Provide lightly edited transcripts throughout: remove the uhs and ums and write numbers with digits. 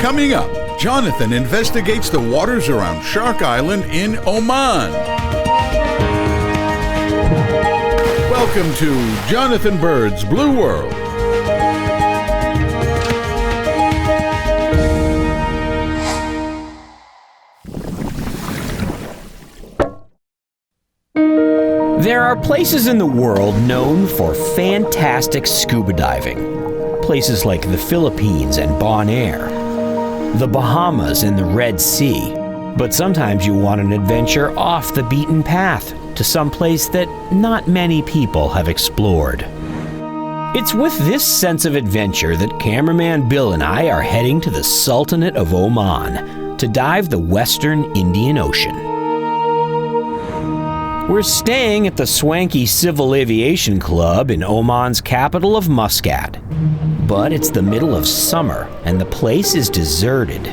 Coming up, Jonathan investigates the waters around Shark Island in Oman. Welcome to Jonathan Bird's Blue World. There are places in the world known for fantastic scuba diving. Places like the Philippines and Bonaire, the Bahamas and the Red Sea. But sometimes you want an adventure off the beaten path to some place that not many people have explored. It's with this sense of adventure that Cameraman Bill and I are heading to the Sultanate of Oman to dive the Western Indian Ocean. We're staying at the swanky Civil Aviation Club in Oman's capital of Muscat. But it's the middle of summer and the place is deserted.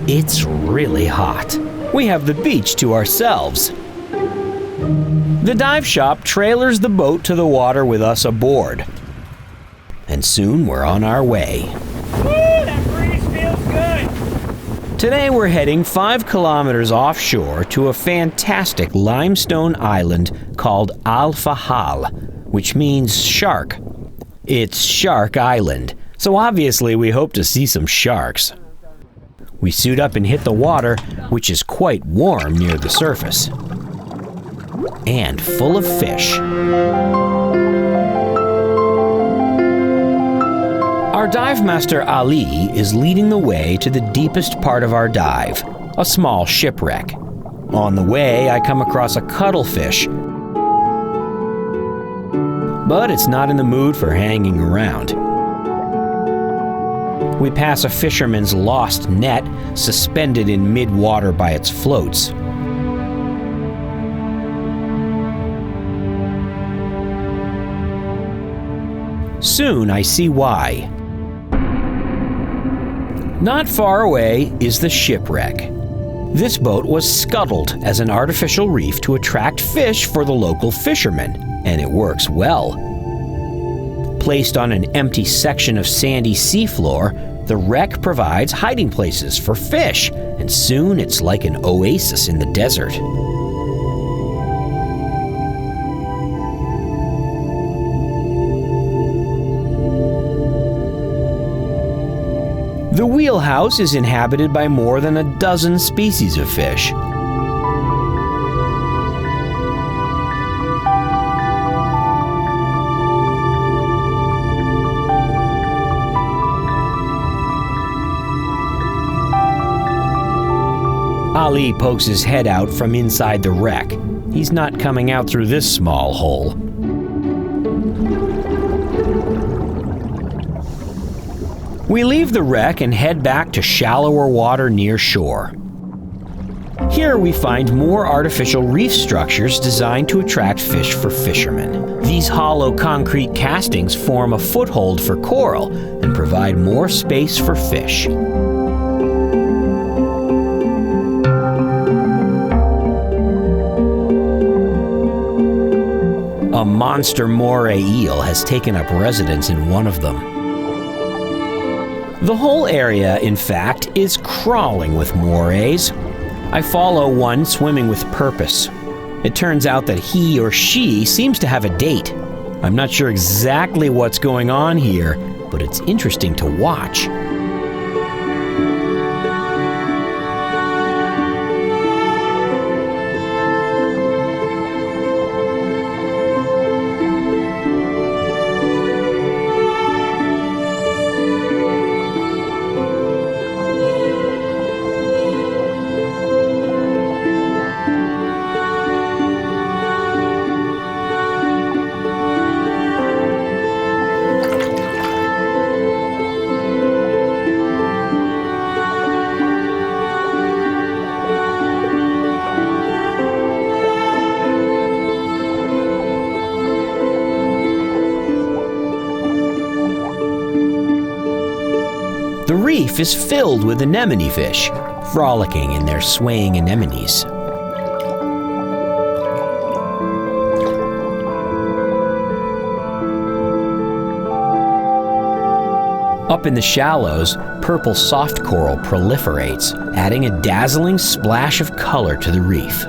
It's really hot. We have the beach to ourselves. The dive shop trailers the boat to the water with us aboard. And soon we're on our way. Woo, that breeze feels good! Today we're heading 5 kilometers offshore to a fantastic limestone island called Fahal, which means shark. It's Shark Island, so obviously we hope to see some sharks. We suit up and hit the water, which is quite warm near the surface. And full of fish. Our dive master Ali is leading the way to the deepest part of our dive, a small shipwreck. On the way, I come across a cuttlefish, but it's not in the mood for hanging around. We pass a fisherman's lost net, suspended in mid-water by its floats. Soon I see why. Not far away is the shipwreck. This boat was scuttled as an artificial reef to attract fish for the local fishermen, and it works well. Placed on an empty section of sandy seafloor, the wreck provides hiding places for fish, and soon it's like an oasis in the desert. The wheelhouse is inhabited by more than a dozen species of fish. Ali pokes his head out from inside the wreck. He's not coming out through this small hole. We leave the wreck and head back to shallower water near shore. Here we find more artificial reef structures designed to attract fish for fishermen. These hollow concrete castings form a foothold for coral and provide more space for fish. A monster moray eel has taken up residence in one of them. The whole area, in fact, is crawling with morays. I follow one swimming with purpose. It turns out that he or she seems to have a date. I'm not sure exactly what's going on here, but it's interesting to watch. The reef is filled with anemone fish, frolicking in their swaying anemones. Up in the shallows, purple soft coral proliferates, adding a dazzling splash of color to the reef.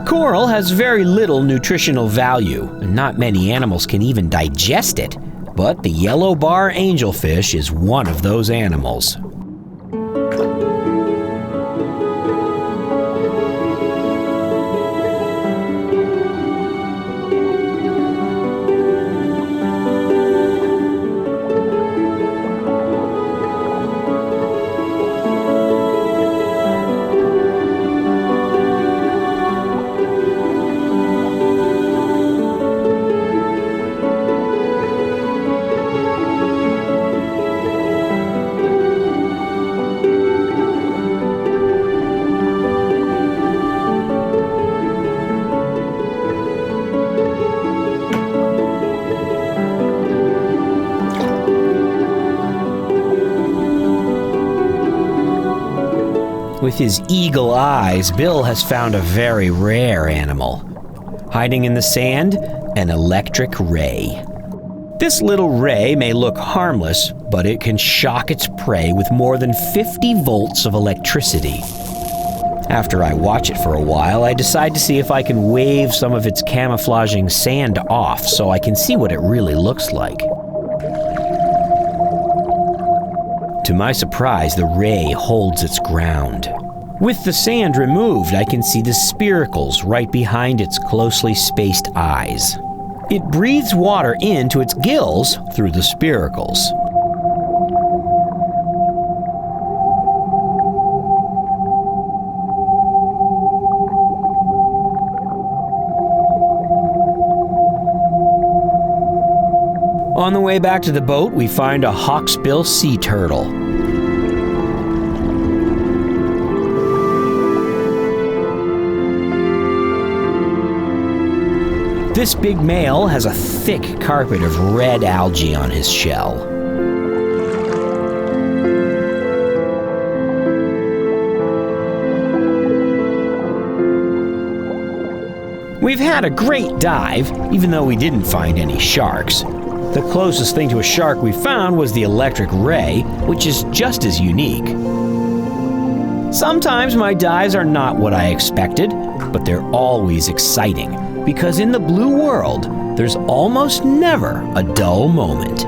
Coral has very little nutritional value, and not many animals can even digest it. But the yellow bar angelfish is one of those animals. With his eagle eyes, Bill has found a very rare animal. Hiding in the sand, an electric ray. This little ray may look harmless, but it can shock its prey with more than 50 volts of electricity. After I watch it for a while, I decide to see if I can wave some of its camouflaging sand off so I can see what it really looks like. To my surprise, the ray holds its ground. With the sand removed, I can see the spiracles right behind its closely spaced eyes. It breathes water into its gills through the spiracles. On the way back to the boat, we find a hawksbill sea turtle. This big male has a thick carpet of red algae on his shell. We've had a great dive, even though we didn't find any sharks. The closest thing to a shark we found was the electric ray, which is just as unique. Sometimes my dives are not what I expected, but they're always exciting, because in the blue world, there's almost never a dull moment.